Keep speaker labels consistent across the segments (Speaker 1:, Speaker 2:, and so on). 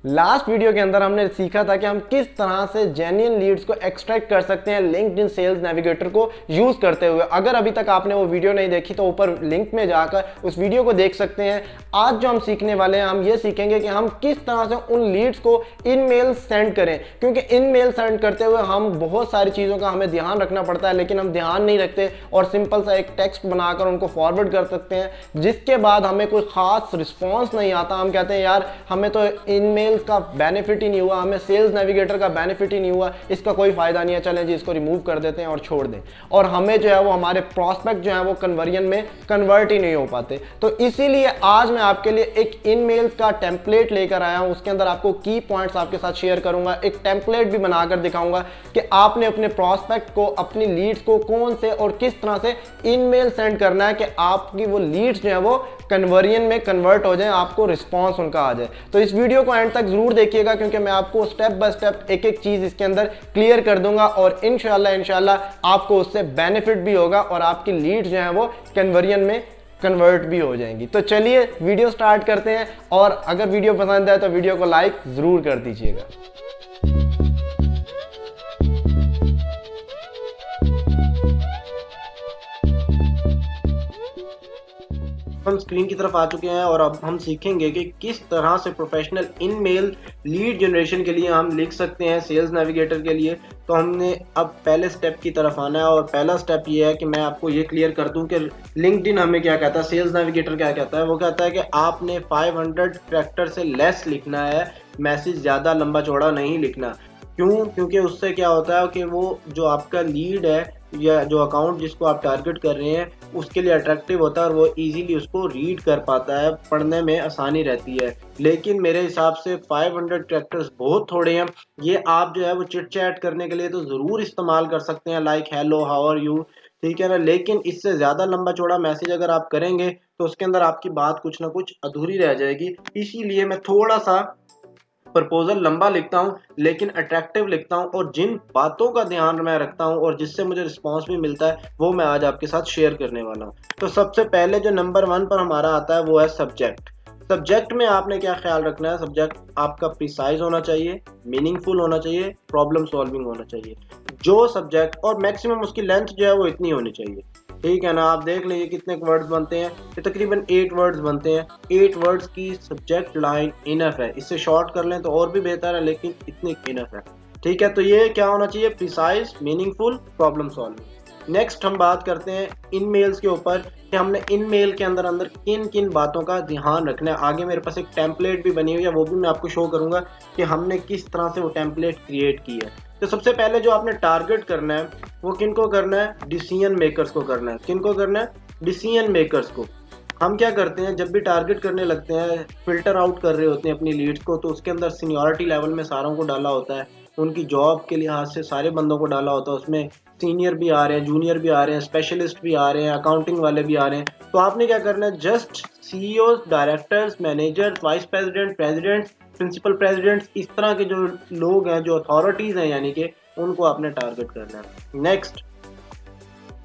Speaker 1: Last video के अंदर हमने सीखा था कि हम किस तरह से जेन्युइन लीड्स को एक्सट्रैक्ट कर सकते हैं लिंक्डइन सेल्स नेविगेटर को यूज करते हुए। अगर अभी तक आपने वो वीडियो नहीं देखी तो ऊपर लिंक में जाकर उस वीडियो को देख सकते हैं। आज जो हम सीखने वाले हैं, हम ये सीखेंगे कि हम किस तरह से उन लीड्स को इन मेल सेंड करें, क्योंकि इन मेल सेंड करते हुए हम बहुत सारी चीज़ों का हमें ध्यान रखना पड़ता है, लेकिन हम ध्यान नहीं रखते और सिंपल सा एक टेक्स्ट बनाकर उनको फॉरवर्ड कर सकते हैं, जिसके बाद हमें कोई खास रिस्पॉन्स नहीं आता। हम कहते हैं यार हमें तो इन मेल्स का बेनिफिट ही नहीं हुआ, हमें सेल्स नेविगेटर का बेनिफिट ही नहीं हुआ, इसका कोई फायदा नहीं है, चलें जी इसको रिमूव कर देते हैं और छोड़ दें। और हमें जो है वो हमारे प्रॉस्पेक्ट जो है वो कन्वर्जन में कन्वर्ट ही नहीं हो पाते। तो इसीलिए आज मैं आपके लिए एक इन मेल्स का टेम्पलेट लेकर आया हूं। उसके अंदर आपको की पॉइंट्स आपके साथ शेयर करूंगा, एक टेम्पलेट भी बनाकर दिखाऊंगा कि आपने अपने प्रॉस्पेक्ट को, अपनी लीड्स को कौन से और किस तरह से इन मेल सेंड करना है कि आपकी वो लीड्स जो है वो कन्वर्जन में कन्वर्ट हो जाए, आपको रिस्पॉन्स उनका आ जाए। तो इस वीडियो को एंड तक जरूर देखिएगा, क्योंकि मैं आपको स्टेप बाय स्टेप एक एक चीज इसके अंदर क्लियर कर दूंगा और इंशाल्लाह आपको उससे बेनिफिट भी होगा और आपकी लीड्स जो है वो कन्वर्जन में कन्वर्ट भी हो जाएंगी। तो चलिए वीडियो स्टार्ट करते हैं, और अगर वीडियो पसंद आए तो वीडियो को लाइक जरूर कर दीजिएगा।
Speaker 2: हम स्क्रीन की तरफ आ चुके हैं और अब हम सीखेंगे कि किस तरह से professional in male lead generation के लिए हम लिख सकते हैं सेल्स नेविगेटर के लिए। तो हमने अब पहले स्टेप की तरफ आना है, और पहला स्टेप ये है कि मैं आपको ये क्लियर कर दूं कि लिंक्डइन हमें क्या कहता है, सेल्स नेविगेटर क्या कहता है। वो कहता है कि आपने 500 कैरेक्टर से लेस लिखना है, मैसेज ज़्यादा लंबा चौड़ा नहीं लिखना। क्यों? क्योंकि उससे क्या होता है कि वो जो आपका लीड है या जो अकाउंट जिसको आप टारगेट कर रहे हैं उसके लिए अट्रैक्टिव होता है और वो इजीली उसको रीड कर पाता है, पढ़ने में आसानी रहती है। लेकिन मेरे हिसाब से 500 कैरेक्टर्स बहुत थोड़े हैं। ये आप जो है वो चिट चैट करने के लिए तो ज़रूर इस्तेमाल कर सकते हैं, like hello how are you, ठीक है ना। लेकिन इससे ज़्यादा लंबा चौड़ा मैसेज अगर आप करेंगे तो उसके अंदर आपकी बात कुछ ना कुछ अधूरी रह जाएगी। इसीलिए मैं थोड़ा सा प्रपोजल लंबा लिखता हूँ लेकिन अट्रैक्टिव लिखता हूँ, और जिन बातों का ध्यान मैं रखता हूँ और जिससे मुझे रिस्पांस भी मिलता है वो मैं आज आपके साथ शेयर करने वाला हूँ। तो सबसे पहले जो नंबर 1 पर हमारा आता है वो है सब्जेक्ट। सब्जेक्ट में आपने क्या ख्याल रखना है? सब्जेक्ट आपका प्रिसाइज होना चाहिए, मीनिंगफुल होना चाहिए, प्रॉब्लम सॉल्विंग होना चाहिए। जो सब्जेक्ट, और मैक्सिमम उसकी लेंथ जो है वो इतनी होनी चाहिए, ठीक है ना। आप देख लीजिए कितने वर्ड्स बनते हैं, ये तकरीबन 8 वर्ड्स बनते हैं। 8 वर्ड्स की सब्जेक्ट लाइन इनफ है। इससे शॉर्ट कर लें तो और भी बेहतर है, लेकिन इतनी इनफ है, ठीक है। तो ये क्या होना चाहिए? Precise, meaningful, problem solving. Next हम बात करते हैं इन मेल्स के ऊपर कि हमने इन मेल के अंदर किन किन बातों का ध्यान रखना है। आगे मेरे पास एक टेम्पलेट भी बनी हुई है, वो भी मैं आपको शो करूंगा कि हमने किस तरह से वो टेम्पलेट क्रिएट की है। तो सबसे पहले जो आपने टारगेट करना है वो किन को करना है? डिसीजन मेकर्स को करना है। किन को करना है? डिसीजन मेकर्स को। हम क्या करते हैं, जब भी टारगेट करने लगते हैं, फिल्टर आउट कर रहे होते हैं अपनी लीड्स को, तो उसके अंदर सीनियरिटी लेवल में सारों को डाला होता है, उनकी जॉब के लिहाज से सारे बंदों को डाला होता है। उसमें सीनियर भी आ रहे हैं, जूनियर भी आ रहे हैं, स्पेशलिस्ट भी आ रहे हैं, अकाउंटिंग वाले भी आ रहे हैं। तो आपने क्या करना है? Just CEO, directors, managers, vice president, presidents, principal presidents, इस तरह के जो लोग हैं, जो अथॉरिटीज़ हैं, यानी कि उनको आपने टारगेट करना है। नेक्स्ट,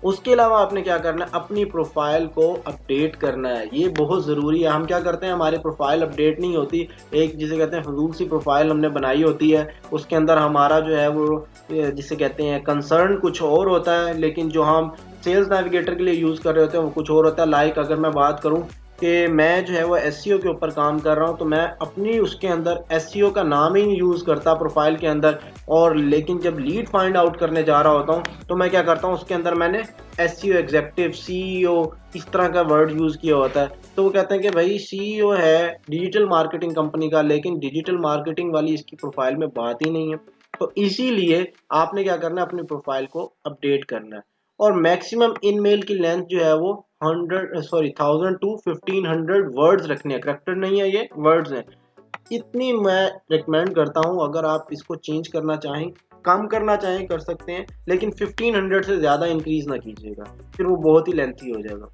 Speaker 2: उसके अलावा आपने क्या करना है? अपनी प्रोफाइल को अपडेट करना है। ये बहुत ज़रूरी है। हम क्या करते हैं, हमारी प्रोफाइल अपडेट नहीं होती। एक जिसे कहते हैं फजूल सी प्रोफाइल हमने बनाई होती है, उसके अंदर हमारा जो है वो जिसे कहते हैं कंसर्न कुछ और होता है, लेकिन जो हम सेल्स नेविगेटर के लिए यूज़ कर रहे होते हैं वो कुछ और होता है। लाइक अगर मैं बात करूँ कि मैं जो है वो एसईओ के ऊपर काम कर रहा हूँ, तो मैं अपनी उसके अंदर एसईओ का नाम ही नहीं यूज़ करता प्रोफाइल के अंदर, और लेकिन जब लीड फाइंड आउट करने जा रहा होता हूँ तो मैं क्या करता हूँ, उसके अंदर मैंने एसईओ एग्जेक्टिव, सीईओ, इस तरह का वर्ड यूज़ किया होता है। तो वो कहते हैं कि भाई सीईओ है डिजिटल मार्केटिंग कंपनी का, लेकिन डिजिटल मार्केटिंग वाली इसकी प्रोफाइल में बात ही नहीं है। तो इसीलिए आपने क्या करना है, अपनी प्रोफाइल को अपडेट करना है। और मैक्सिमम ईमेल की लेंथ जो है वो 1000 टू 1500 वर्ड्स रखने हैं, करैक्टर नहीं है, ये वर्ड्स हैं। इतनी मैं रिकमेंड करता हूँ। अगर आप इसको चेंज करना चाहें, कम करना चाहें, कर सकते हैं, लेकिन 1500 से ज़्यादा इंक्रीज ना कीजिएगा, फिर वो बहुत ही लेंथी हो जाएगा,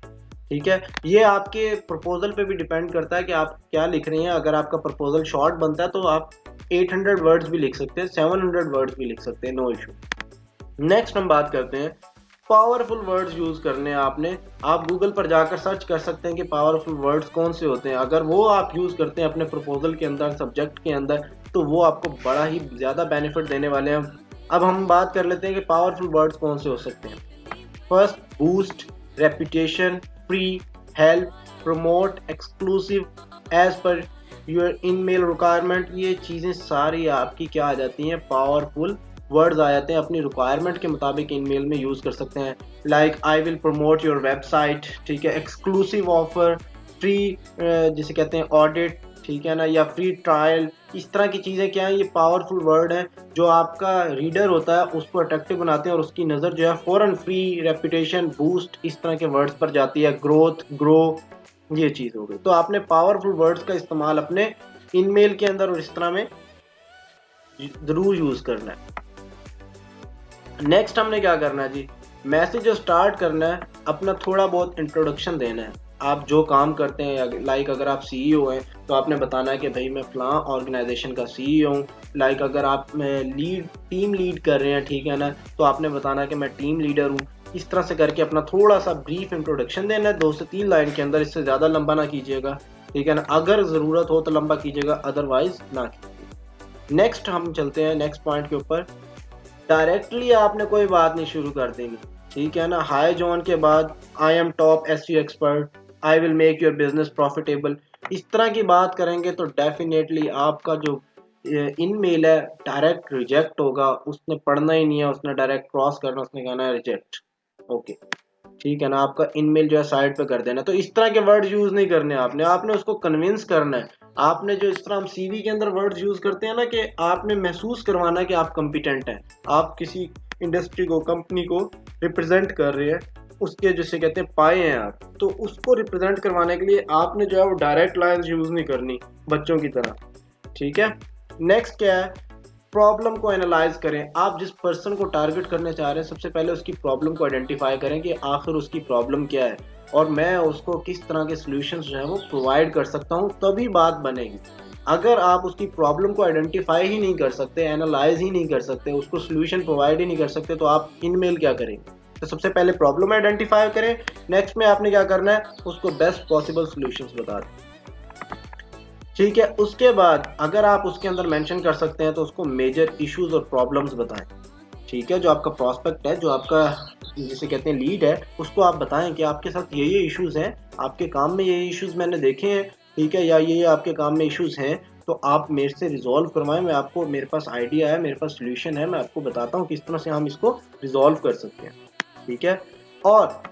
Speaker 2: ठीक है। ये आपके प्रपोजल पे भी डिपेंड करता है कि आप क्या लिख रहे हैं। अगर आपका प्रपोजल शॉर्ट बनता है तो आप 800 वर्ड्स भी लिख सकते हैं, 700 वर्ड्स भी लिख सकते हैं, नो इशू। नेक्स्ट हम बात करते हैं पावरफुल वर्ड्स यूज करने हैं आपने। आप गूगल पर जाकर सर्च कर सकते हैं कि पावरफुल वर्ड्स कौन से होते हैं। अगर वो आप यूज करते हैं अपने प्रपोजल के अंदर, सब्जेक्ट के अंदर, तो वो आपको बड़ा ही ज्यादा बेनिफिट देने वाले हैं। अब हम बात कर लेते हैं कि पावरफुल वर्ड्स कौन से हो सकते हैं। First, boost, reputation, free, help, promote, exclusive, as per your email requirement. ये चीजें सारी आपकी क्या आ जाती हैं, पावरफुल वर्ड्स आ जाते हैं। अपनी रिक्वायरमेंट के मुताबिक ईमेल में यूज कर सकते हैं। Like I will promote your website, ठीक है, एक्सक्लूसिव ऑफर, फ्री जिसे कहते हैं ऑडिट, ठीक है ना, या फ्री ट्रायल। इस तरह की चीज़ें क्या हैं, ये पावरफुल वर्ड हैं जो आपका रीडर होता है उसको अट्रैक्टिव बनाते हैं और उसकी नज़र जो है फ़ौरन फ्री, रेपुटेशन, बूस्ट, इस तरह के वर्ड्स पर जाती है। ग्रोथ, ग्रो, ये चीज़ हो गई। तो आपने पावरफुल वर्ड्स का इस्तेमाल अपने ईमेल के अंदर और इस तरह में ज़रूर यूज़ करना है। नेक्स्ट हमने क्या करना है जी, मैसेज जो स्टार्ट करना है अपना थोड़ा बहुत इंट्रोडक्शन देना है। आप जो काम करते हैं, लाइक अगर आप सीईओ हैं तो आपने बताना है कि भाई मैं फ़लाँ ऑर्गेनाइजेशन का सीईओ हूँ। लाइक अगर आप टीम लीड कर रहे हैं, ठीक है ना, तो आपने बताना है कि मैं टीम लीडर हूँ। इस तरह से करके अपना थोड़ा सा ब्रीफ इंट्रोडक्शन देना है 2 से 3 लाइन के अंदर। इससे ज़्यादा लंबा ना कीजिएगा, ठीक है ना। अगर ज़रूरत हो तो लंबा कीजिएगा, अदरवाइज ना कीजिएगा। नेक्स्ट हम चलते हैं नेक्स्ट पॉइंट के ऊपर। डायरेक्टली आपने कोई बात नहीं शुरू कर देनी, ठीक है ना। हाय जॉन के बाद I am top SEO expert, I will make your business profitable, इस तरह की बात करेंगे तो डेफिनेटली आपका जो ईमेल है डायरेक्ट रिजेक्ट होगा। उसने पढ़ना ही नहीं है, उसने डायरेक्ट क्रॉस करना, उसने कहना है रिजेक्ट, ओके, ठीक है ना। आपका ईमेल जो है साइड पे कर देना। तो इस तरह के वर्ड यूज नहीं करने आपने उसको कन्विंस करना है। आपने जो इस तरह हम सीवी के अंदर वर्ड्स यूज करते हैं ना, कि आपने महसूस करवाना है कि आप कॉम्पिटेंट हैं, आप किसी इंडस्ट्री को, कंपनी को रिप्रेजेंट कर रहे हैं, उसके जिसे कहते हैं पाए हैं आप, तो उसको रिप्रेजेंट करवाने के लिए आपने जो है वो डायरेक्ट लाइंस यूज नहीं करनी बच्चों की तरह, ठीक है। नेक्स्ट क्या है, प्रॉब्लम को एनालाइज करें। आप जिस पर्सन को टारगेट करने चाह रहे हैं सबसे पहले उसकी प्रॉब्लम को आइडेंटिफाई करें कि आखिर उसकी प्रॉब्लम क्या है और मैं उसको किस तरह के सॉल्यूशंस जो है वो प्रोवाइड कर सकता हूं, तभी बात बनेगी। अगर आप उसकी प्रॉब्लम को आइडेंटिफाई ही नहीं कर सकते, एनालाइज ही नहीं कर सकते, उसको सॉल्यूशन प्रोवाइड ही नहीं कर सकते, तो आप ईमेल क्या करेंगे। तो सबसे पहले प्रॉब्लम आइडेंटिफाई करें। नेक्स्ट में आपने क्या करना है, उसको बेस्ट पॉसिबल सॉल्यूशंस बता दें, ठीक है। उसके बाद अगर आप उसके अंदर मेंशन कर सकते हैं तो उसको मेजर इश्यूज और प्रॉब्लम्स बताएं, ठीक है। जो आपका प्रॉस्पेक्ट है, जो आपका जिसे कहते हैं लीड है, उसको आप बताएं कि आपके साथ ये इश्यूज हैं, आपके काम में ये इश्यूज मैंने देखे हैं, ठीक है, या ये आपके काम में इश्यूज हैं, तो आप मेरे से रिजॉल्व करवाएं। मैं आपको, मेरे पास आइडिया है, मेरे पास सोल्यूशन है, मैं आपको बताता हूँ किस तरह से हम इसको रिजॉल्व कर सकते हैं, ठीक है। और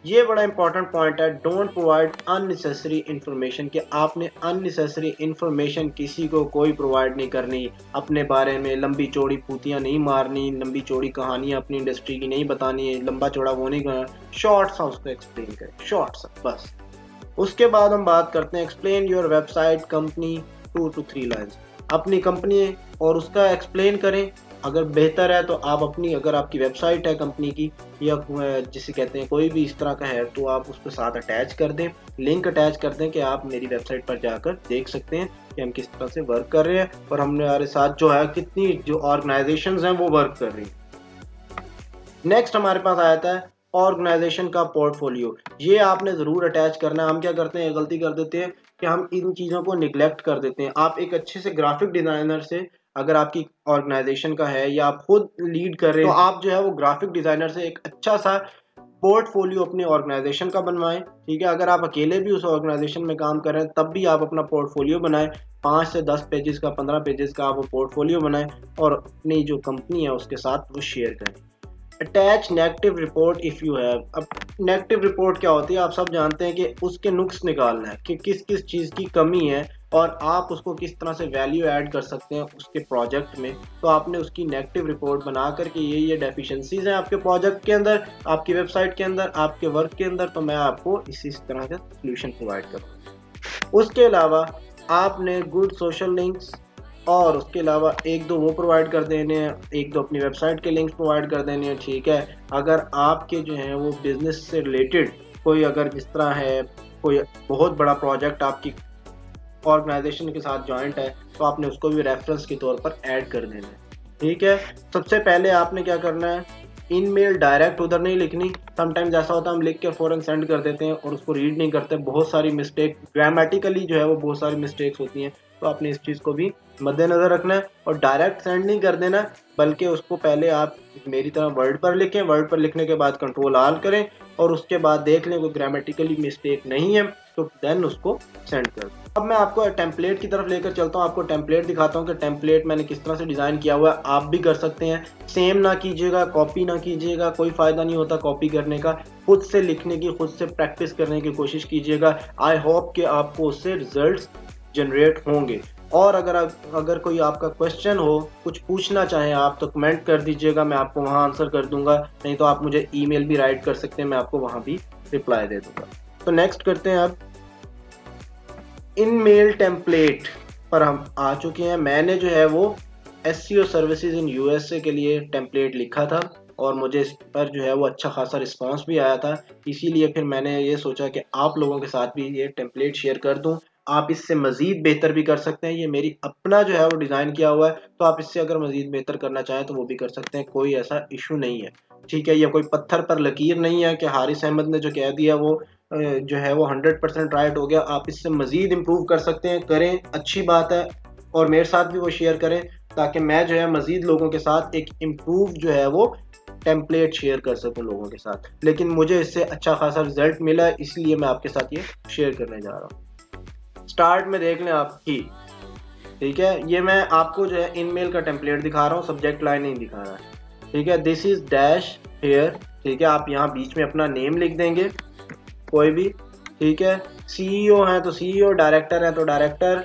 Speaker 2: ये बड़ा इंपॉर्टेंट पॉइंट है, डोंट प्रोवाइड अननेसेसरी इंफॉर्मेशन, कि आपने अननेसेसरी इंफॉर्मेशन किसी को कोई प्रोवाइड नहीं करनी। अपने बारे में लंबी चौड़ी पूतियाँ नहीं मारनी, लंबी चौड़ी कहानियाँ अपनी इंडस्ट्री की नहीं बतानी है, लंबा चौड़ा वो नहीं करना, शॉर्ट सा उसको एक्सप्लेन करें, शॉर्ट सा बस। उसके बाद हम बात करते हैं explain your website company 2 to 3 lines. अपनी कंपनी और उसका एक्सप्लेन करें। अगर बेहतर है तो आप अपनी, अगर आपकी वेबसाइट है कंपनी की या जिसे कहते हैं कोई भी इस तरह का है, तो आप उसके साथ अटैच कर दें, लिंक अटैच कर दें कि आप मेरी वेबसाइट पर जाकर देख सकते हैं कि हम किस तरह से वर्क कर रहे हैं और हमारे साथ जो है कितनी जो ऑर्गेनाइजेशंस हैं वो वर्क कर रही हैं। नेक्स्ट हमारे पास आता है ऑर्गेनाइजेशन का पोर्टफोलियो। ये आपने ज़रूर अटैच करना है। हम क्या करते हैं, गलती कर देते हैं कि हम इन चीज़ों को निगलेक्ट कर देते हैं। आप एक अच्छे से ग्राफिक डिज़ाइनर से, अगर आपकी ऑर्गेनाइजेशन का है या आप खुद लीड कर रहे हैं, तो आप जो है वो ग्राफिक डिज़ाइनर से एक अच्छा सा पोर्टफोलियो अपनी ऑर्गेनाइजेशन का बनवाएं, ठीक है। अगर आप अकेले भी उस ऑर्गेनाइजेशन में काम कर रहे हैं तब भी आप अपना पोर्टफोलियो बनाएं, 5 से 10 पेजेस का, 15 पेजेस का आप वो पोर्टफोलियो बनाएं और अपनी जो कंपनी है उसके साथ वो शेयर करें। Attach negative report if you have. अब नेगेटिव रिपोर्ट क्या होती है, आप सब जानते हैं कि उसके नुक्स निकालना है कि किस किस चीज़ की कमी है और आप उसको किस तरह से वैल्यू ऐड कर सकते हैं उसके प्रोजेक्ट में। तो आपने उसकी नेगेटिव रिपोर्ट बना कर के ये डेफिशिएंसीज हैं आपके प्रोजेक्ट के अंदर, आपकी वेबसाइट के अंदर, आपके वर्क के अंदर, तो मैं आपको इसी तरह का सोल्यूशन प्रोवाइड करूँगा। उसके अलावा आपने गुड सोशल लिंक्स और उसके अलावा 1-2 वो प्रोवाइड कर देने हैं, 1-2 अपनी वेबसाइट के लिंक्स प्रोवाइड कर देने हैं, ठीक है। अगर आपके जो हैं वो बिजनेस से रिलेटेड कोई, अगर जिस तरह है कोई बहुत बड़ा प्रोजेक्ट आपकी ऑर्गेनाइजेशन के साथ जॉइंट है, तो आपने उसको भी रेफरेंस के तौर पर ऐड कर देना है, ठीक है। सबसे पहले आपने क्या करना है, ईमेल डायरेक्ट उधर नहीं लिखनी। समटाइम्स ऐसा होता है हम लिख के फ़ौरन सेंड कर देते हैं और उसको रीड नहीं करते, बहुत सारी मिस्टेक ग्रामेटिकली जो है वो बहुत सारी मिस्टेक्स होती हैं। तो आपने इस चीज़ को भी मद्देनज़र रखना है और डायरेक्ट सेंड नहीं कर देना, बल्कि उसको पहले आप मेरी तरह वर्ड पर लिखें, वर्ड पर लिखने के बाद कंट्रोल आल करें और उसके बाद देख लें कोई ग्रामेटिकली मिस्टेक नहीं है तो देन उसको सेंड कर दें। अब मैं आपको टेम्पलेट की तरफ लेकर चलता हूँ, आपको टेम्पलेट दिखाता हूँ कि टेम्पलेट मैंने किस तरह से डिज़ाइन किया हुआ है। आप भी कर सकते हैं, सेम ना कीजिएगा, कॉपी ना कीजिएगा, कोई फ़ायदा नहीं होता कॉपी करने का। खुद से लिखने की, खुद से प्रैक्टिस करने की कोशिश कीजिएगा। आई होप कि आपको उससे रिजल्ट्स जनरेट होंगे। और अगर कोई आपका क्वेश्चन हो, कुछ पूछना चाहें आप, तो कमेंट कर दीजिएगा, मैं आपको वहाँ आंसर कर दूंगा। नहीं तो आप मुझे ईमेल भी राइट कर सकते हैं, मैं आपको वहाँ भी रिप्लाई दे दूंगा। तो नेक्स्ट करते हैं, अब इन-मेल टेम्पलेट पर हम आ चुके हैं। मैंने जो है वो SEO सर्विसेज इन USA के लिए टेम्पलेट लिखा था और मुझे इस पर जो है वो अच्छा खासा रिस्पांस भी आया था। इसीलिए फिर मैंने ये सोचा कि आप लोगों के साथ भी ये टेम्पलेट शेयर कर दूं। आप इससे मज़ीद बेहतर भी कर सकते हैं, ये मेरी अपना जो है वो डिज़ाइन किया हुआ है, तो आप इससे अगर मज़ीद बेहतर करना चाहें तो वो भी कर सकते हैं, कोई ऐसा इशू नहीं है। ठीक है, ये कोई पत्थर पर लकीर नहीं है कि हारिस अहमद ने जो कह दिया वो जो है वो 100% राइट हो गया। आप इससे मज़ीद इम्प्रूव कर सकते हैं, करें, अच्छी बात है, और मेरे साथ भी वो शेयर करें ताकि मैं जो है मज़ीद लोगों के साथ एक इम्प्रूव जो है वो टेम्पलेट शेयर कर सकूं लोगों के साथ। लेकिन मुझे इससे अच्छा खासा रिजल्ट मिला, इसलिए मैं आपके साथ ये शेयर करने जा रहा हूँ। स्टार्ट में देख लें आप की, ठीक है, ये मैं आपको जो है ईमेल का टेम्पलेट दिखा रहा हूँ, सब्जेक्ट लाइन नहीं दिखा रहा है। ठीक है, दिस इज डैश हेयर। ठीक है, आप यहाँ बीच में अपना नेम लिख देंगे कोई भी। ठीक है, CEO हैं तो CEO, डायरेक्टर हैं तो डायरेक्टर,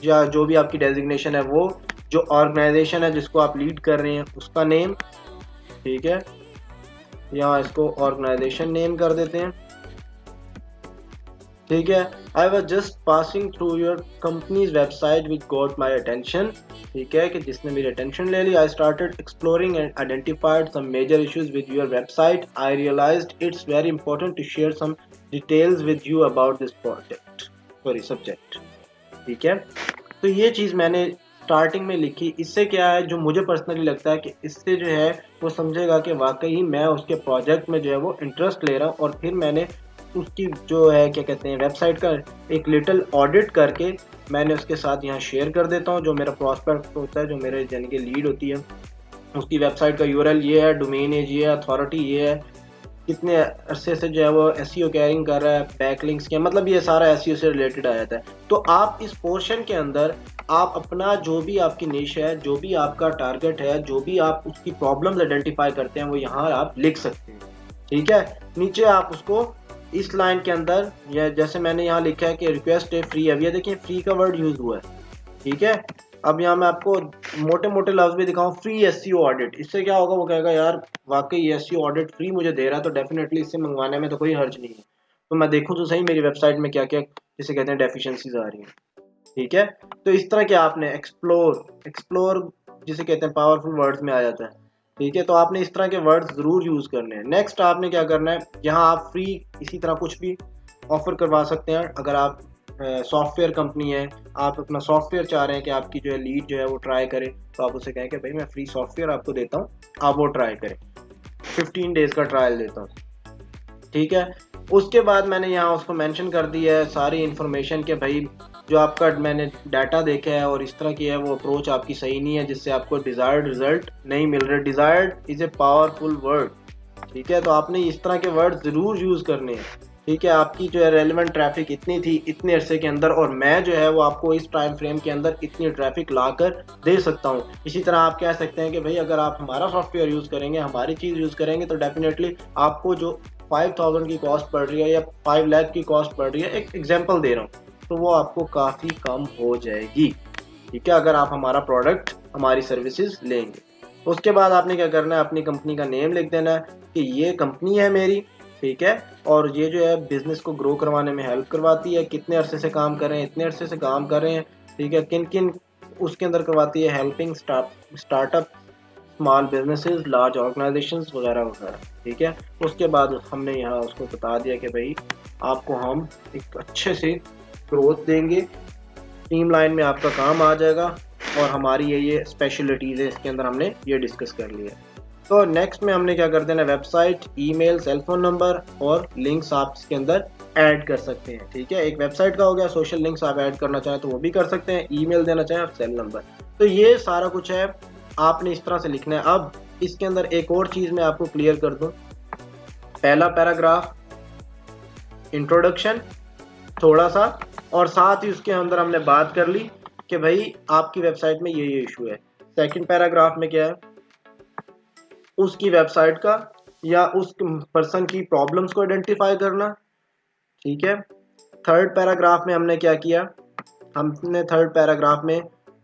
Speaker 2: या जो भी आपकी डेजिग्नेशन है वो, जो ऑर्गेनाइजेशन है जिसको आप लीड कर रहे हैं उसका नेम। ठीक है, यहाँ इसको ऑर्गेनाइजेशन नेम कर देते हैं। ठीक है, I was just passing through your company's website which got my attention. ठीक है, कि जिसने मेरी अटेंशन ले ली। I started exploring and identified some major issues with your website. I realized it's very important to share some details with you about this subject. ठीक है, तो ये चीज़ मैंने स्टार्टिंग में लिखी। इससे क्या है, जो मुझे पर्सनली लगता है कि इससे जो है वो समझेगा कि वाकई मैं उसके प्रोजेक्ट में जो है वो इंटरेस्ट ले रहा हूँ, और फिर मैंने उसकी जो है क्या कहते हैं वेबसाइट का एक लिटिल ऑडिट करके मैंने उसके साथ यहाँ शेयर कर देता हूँ। जो मेरा प्रॉस्पेक्ट होता है, जो मेरे यानी कि लीड होती है, उसकी वेबसाइट का URL ये है, डोमेन एज ये है, अथॉरिटी ये है, कितने अरसे से जो है वो SEO कैरिंग कर रहा है, बैकलिंक्स क्या, मतलब ये सारा SEO से रिलेटेड आ जाता है। तो आप इस पोर्शन के अंदर आप अपना जो भी आपकी निश है, जो भी आपका टारगेट है, जो भी आप उसकी प्रॉब्लम्स आइडेंटिफाई करते हैं वो यहाँ आप लिख सकते हैं। ठीक है, नीचे आप उसको इस लाइन के अंदर, या जैसे मैंने यहाँ लिखा है कि रिक्वेस्ट है फ्री, अब ये देखिए फ्री का वर्ड यूज हुआ है। ठीक है, अब यहाँ मैं आपको मोटे मोटे लफ्ज भी दिखाऊं, फ्री SEO ऑडिट। इससे क्या होगा, वो कहेगा यार वाकई SEO ऑडिट फ्री मुझे दे रहा है, तो डेफिनेटली इससे मंगवाने में तो कोई हर्ज नहीं है। तो मैं देखूं तो सही मेरी वेबसाइट में क्या क्या जिसे कहते हैं डेफिशिएंसीज आ रही हैं। ठीक है, तो इस तरह के आपने एक्सप्लोर जिसे कहते हैं पावरफुल वर्ड्स में आ जाता है। ठीक है, तो आपने इस तरह के वर्ड्स जरूर यूज करने हैं। नेक्स्ट आपने क्या करना है, यहाँ आप फ्री इसी तरह कुछ भी ऑफर करवा सकते हैं। अगर आप सॉफ्टवेयर कंपनी है, आप अपना सॉफ्टवेयर चाह रहे हैं कि आपकी जो है लीड जो है वो ट्राई करे, तो आप उसे कहें कि भाई मैं फ्री सॉफ्टवेयर आपको देता हूँ, आप वो ट्राई करें, 15 डेज का ट्रायल देता हूँ। ठीक है, उसके बाद मैंने यहाँ उसको मेंशन कर दिया है सारी इन्फॉर्मेशन के भाई जो आपका मैंने डाटा देखा है और इस तरह की है वो अप्रोच आपकी सही नहीं है, जिससे आपको डिज़ायर्ड रिजल्ट नहीं मिल रहा। Desired is a powerful word. ठीक है, तो आपने इस तरह के वर्ड ज़रूर यूज़ करने हैं। ठीक है, आपकी जो है रेलेवेंट ट्रैफिक इतनी थी इतने अरसे के अंदर, और मैं जो है वो आपको इस टाइम फ्रेम के अंदर इतनी ट्रैफिक ला कर दे सकता हूँ। इसी तरह आप कह सकते हैं कि भाई अगर आप हमारा सॉफ्टवेयर यूज़ करेंगे, हमारी चीज़ यूज़ करेंगे, तो डेफिनेटली आपको जो 5000 की कॉस्ट पड़ रही है या 5 लाख की कॉस्ट पड़ रही है, एक एग्जाम्पल दे रहा हूँ, तो वो आपको काफ़ी कम हो जाएगी। ठीक है, अगर आप हमारा प्रोडक्ट, हमारी सर्विसेज लेंगे। उसके बाद आपने क्या करना है, अपनी कंपनी का नेम लिख देना है कि ये कंपनी है मेरी। ठीक है, और ये जो है बिजनेस को ग्रो करवाने में हेल्प करवाती है, कितने अरसे से काम कर रहे हैं, इतने अरसे से काम कर रहे हैं। ठीक है, किन किन उसके अंदर करवाती है, helping startup, small businesses, large organisations वगैरह वगैरह। ठीक है, उसके बाद हमने यहाँ उसको बता दिया कि भाई आपको हम एक अच्छे से ग्रोथ देंगे, स्ट्रीमलाइन में आपका काम आ जाएगा, और हमारी ये स्पेशलिटीज़ है, इसके अंदर हमने ये डिस्कस कर लिया। तो नेक्स्ट में हमने क्या कर देना, वेबसाइट, ईमेल, सेलफोन नंबर और लिंक्स आप इसके अंदर ऐड कर सकते हैं। ठीक है, एक वेबसाइट का हो गया, सोशल लिंक्स आप ऐड करना चाहें तो वो भी कर सकते हैं, ईमेल देना चाहें और सेल नंबर। तो ये सारा कुछ है, आपने इस तरह से लिखना है। अब इसके अंदर एक और चीज़ मैं आपको क्लियर कर दूं, पहला पैराग्राफ इंट्रोडक्शन थोड़ा सा, और साथ ही उसके अंदर हमने बात कर ली कि भाई आपकी वेबसाइट में ये इशू है। सेकंड पैराग्राफ में क्या है, उसकी वेबसाइट का या उस पर्सन की प्रॉब्लम्स को आइडेंटिफाई करना। ठीक है, थर्ड पैराग्राफ में हमने क्या किया, हमने थर्ड पैराग्राफ में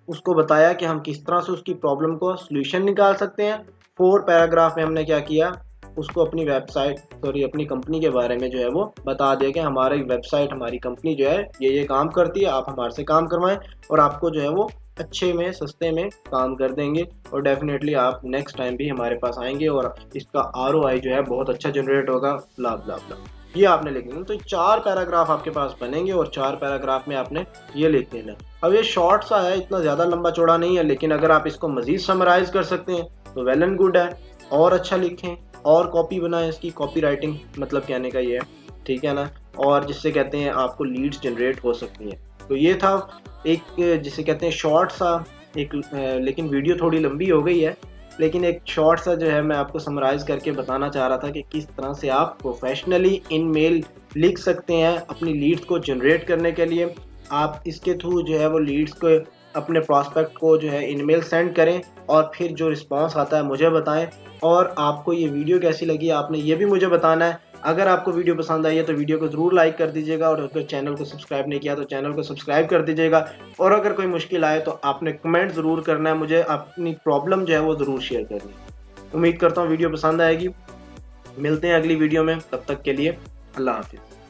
Speaker 2: उसको बताया कि हम किस तरह से उसकी प्रॉब्लम को सोल्यूशन निकाल सकते हैं। फोर्थ पैराग्राफ में हमने क्या किया, उसको अपनी वेबसाइट अपनी कंपनी के बारे में जो है वो बता दिया कि हमारी वेबसाइट, हमारी कंपनी जो है ये काम करती है, आप हमारे से काम करवाएं और आपको जो है वो अच्छे में, सस्ते में काम कर देंगे और डेफिनेटली आप नेक्स्ट टाइम भी हमारे पास आएंगे और इसका ROI जो है बहुत अच्छा जनरेट होगा, ब्ला ब्ला ब्ला। ये आपने लिख लेना। तो 4 पैराग्राफ आपके पास बनेंगे और 4 पैराग्राफ में आपने ये लिख लेना। अब ये शॉर्ट सा है, इतना ज़्यादा लंबा चौड़ा नहीं है, लेकिन अगर आप इसको मज़ीद समराइज़ कर सकते हैं तो वेल एंड गुड है। और अच्छा लिखें और कॉपी बनाएं, इसकी कॉपी राइटिंग मतलब कहने का ये है, ठीक है ना, और जिससे कहते हैं आपको लीड्स जनरेट हो सकती हैं। तो ये था एक जिसे कहते हैं शॉर्ट सा एक, लेकिन वीडियो थोड़ी लंबी हो गई है, लेकिन एक शॉर्ट सा जो है मैं आपको समराइज करके बताना चाह रहा था कि किस तरह से आप प्रोफेशनली इन मेल लिख सकते हैं अपनी लीड्स को जनरेट करने के लिए। आप इसके थ्रू जो है वो लीड्स को, अपने प्रॉस्पेक्ट को जो है ईमेल सेंड करें और फिर जो रिस्पांस आता है मुझे बताएं। और आपको ये वीडियो कैसी लगी आपने ये भी मुझे बताना है। अगर आपको वीडियो पसंद आई है तो वीडियो को ज़रूर लाइक कर दीजिएगा और अगर चैनल को सब्सक्राइब नहीं किया तो चैनल को सब्सक्राइब कर दीजिएगा। और अगर कोई मुश्किल आए तो आपने कमेंट ज़रूर करना है, मुझे अपनी प्रॉब्लम जो है वो ज़रूर शेयर करनी है। उम्मीद करता हूँ वीडियो पसंद आएगी। मिलते हैं अगली वीडियो में, तब तक के लिए अल्लाह हाफिज़।